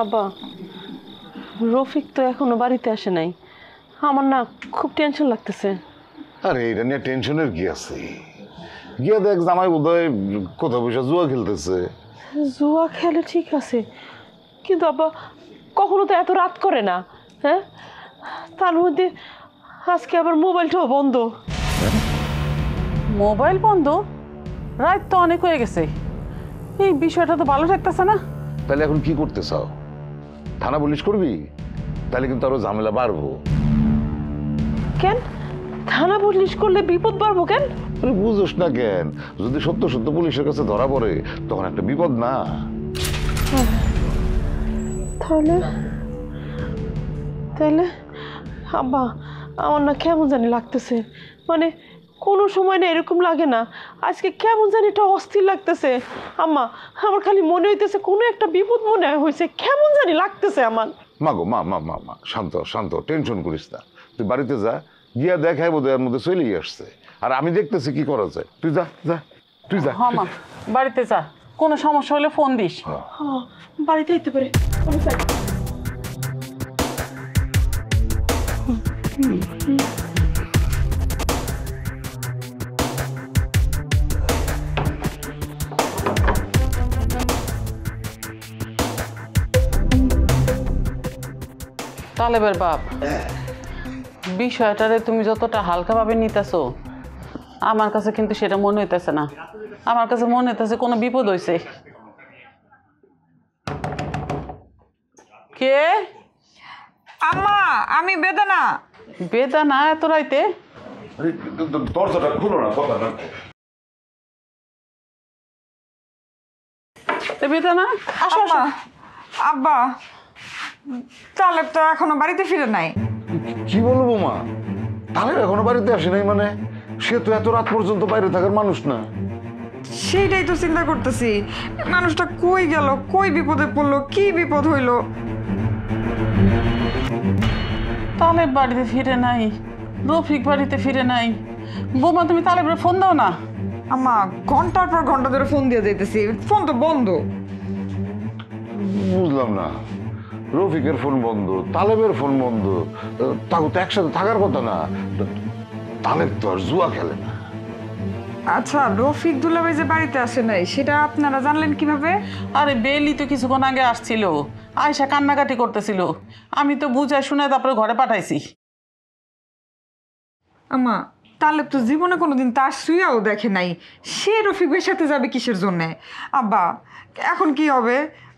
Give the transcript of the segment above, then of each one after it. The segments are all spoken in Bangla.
আব্বা, রফিক তো এখনো বাড়িতে আসে নাই। আমার না খুব টেনশন লাগতেছে। আরে এটা নিয়ে টেনশনের কি আছে? গিয়ে দেখ জামাই বোধহয় কোথাও বসে জুয়া খেলতেছে। জুয়া খেলে ঠিক আছে, কিন্তু আব্বা কখনো তো এত রাত করে না। হ্যাঁ, তার মধ্যে আজকে আবার মোবাইলটাও বন্ধ। মোবাইল বন্ধ? রাত তো অনেক হয়ে গেছে, এই বিষয়টা তো ভালো থাকতেছে না। তাহলে এখন কি করতে চাও? থানা পুলিশ করবি? তাহলে কিন্তু আরো ঝামেলা বাড়বো। কেন থানা পুলিশ করলে বিপদ বাড়বো কেন? আরে বুঝোস না কেন? যদি সত্য সত্য পুলিশের কাছে ধরা পড়ে তখন একটা বিপদ না? তাহলে তাহলে আব্বা, আমার না কেমন জানি লাগতেছে। মানে কোনো সময় না এরকম লাগে না, আজকে কেমন জানি এটা অস্থির লাগতেছে। আম্মা, আমার খালি মনে হইতেছে কোনো একটা বিপদ মনে হয়েছে, কেমন জানি লাগতেছে আমার। মা গো, মা মা মা মা শান্ত শান্ত, টেনশন করিস না। তুই বাড়িতে যা, গিয়া দেখাই বোধ এর মধ্যে চলেই আসছে। আর আমি দেখতেছি কি করা যায়। তুই যা যা, তুই যা। হ্যাঁ মা, বাড়িতে যা, কোনো সমস্যা হলে ফোন দিস। হ্যাঁ, বাড়িতে যেতে পারে। তালেবের বাপ, বিষয়টারে তুমি যতটা হালকাভাবে নিতেছো, আমার কাছে কিন্তু সেটা মনে হইতেছে না। আমার কাছে মনে হইতেছে কোনো বিপদ হয়েছে। কে? আম্মা, আমি বেদানা। বেদানা এত রাইতে? দরজাটা খুলো না, কথা না। বেদানা আসো। আম্মা, আব্বা তালেব তো এখনো বাড়িতে ফিরে নাই। কি বলবো মা? তাহলে এখনো বাড়িতে আসে নাই মানে? সে তো এত রাত পর্যন্ত বাইরে থাকার মানুষ না। সেইটাই তো চিন্তা করতেছি, মানুষটা কই গেল, কই বিপদে পড়লো, কি বিপদ হইলো। তালেব বাড়িতে ফিরে নাই, রফিক বাড়িতে ফিরে নাই। বৌমা, তুমি তালেবের ফোন দাও না। আম্মা, ঘন্টার পর ঘন্টা ধরে ফোন দিয়ে যাইতেছি, ফোন তো বন্ধ। বুঝলাম না, রফিকের ফোন বন্ধ, তালেবের ফোন বন্ধ, তাও তো একসাথে থাকার কথা না। তালেব তো আর জুয়া খেলে না। আচ্ছা, রফিক দুলাভাই যে বাড়িতে আসে নাই সেটা আপনারা জানলেন কিভাবে? আরে বেলি তো কিছুক্ষণ আগে আসছিল, আয়সা কান্নাকাটি করতেছিল। আমি তো বুঝাই শুনে তারপরে ঘরে পাঠাইছি। আম্মা, তালেব তো জীবনে কোনোদিন তার শুয়াও দেখে নাই, সে রফিক ভাইয়ের সাথে যাবে কিসের জন্যে? আব্বা, এখন কি হবে?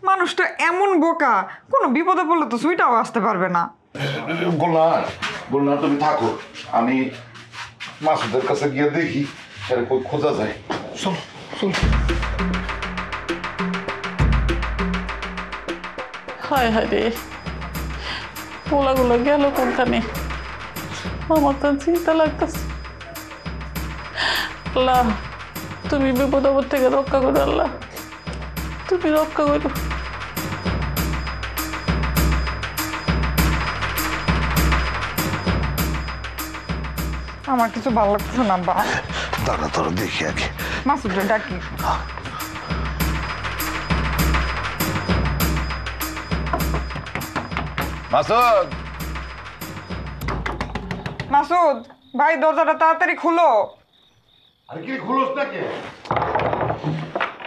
মানুষটা এমন বোকা, কোনো বিপদে পড়লে তো সুইটাও আসতে পারবে না। গোলনার, গোলনার তুমি থাকো, আমি মাসুদের কাছে গিয়ে দেখি আরে কই খোঁজা যায়। চল চল। হায় হায় রে, পোলাগুলো গেল কোনখানে? আমার তো চিন্তা লাগতেছে। আল্লাহ, তুমি বিপদ আপদ থেকে রক্ষা করো। আল্লাহ, তুমি রক্ষা করো। আমার কিছু ভালো লাগছে না আব্বা। দাঁড়া দাঁড়া দেখি আগে। মাসুদরে ডাকি। মাসুদ, মাসুদ ভাই, দরজাটা তাড়াতাড়ি খুলো। আরে কি খুলোস না কে?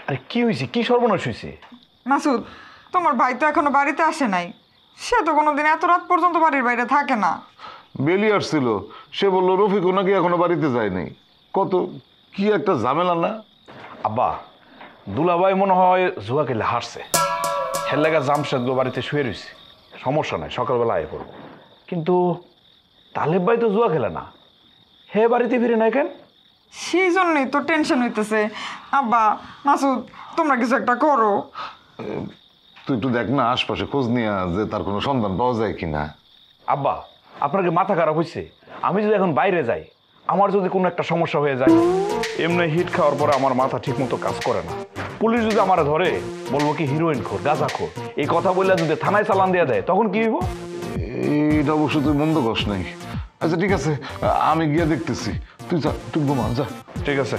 আরে কি হয়েছে? কি সর্বনাশ হয়েছে? মাসুদ, তোমার ভাই তো এখনো বাড়িতে আসে নাই। সে তো কোনোদিন এত রাত পর্যন্ত বাড়ির বাইরে থাকে না। বেলি আসছিল, সে বললো রফিকও নাকি এখনো বাড়িতে যায়নি। কত কি একটা ঝামেলা না? আব্বা, দুলাভাই মনে হয় জুয়া খেলে হারছে, হেল্লাগা জামশেদ বাড়িতে শুয়ে রয়েছে। সমস্যা নাই, সকালবেলা আয় করবো। কিন্তু তালেব ভাই তো জুয়া খেলে না, হে বাড়িতে ফিরে নাই কেন? সেই জন্যই তো টেনশন হইতেছে। আব্বা, মাসুদ, তোমরা কিছু একটা করো। তুই একটু দেখ না আশপাশে খোঁজ নিয়ে, যে তার কোনো সন্ধান পাওয়া যায় কিনা। আব্বা, আপনার কি মাথা খারাপ হয়েছে? আমি যদি এখন বাইরে যাই, আমার যদি কোনো একটা সমস্যা হয়ে যায়, এমনি হিট খাওয়ার পরে আমার মাথা ঠিক মতো কাজ করে না। পুলিশ যদি আমার ধরে, বলবো কি হিরোইন খোর, গাঁজা খোর, এই কথা বললে যদি থানায় চালান দেওয়া দেয়, তখন কি হইব? এইটা অবশ্য তুই মন্দ কস নাই। আচ্ছা ঠিক আছে, আমি গিয়ে দেখতেছি। তুই যা, তুই ঘুমা যা। ঠিক আছে।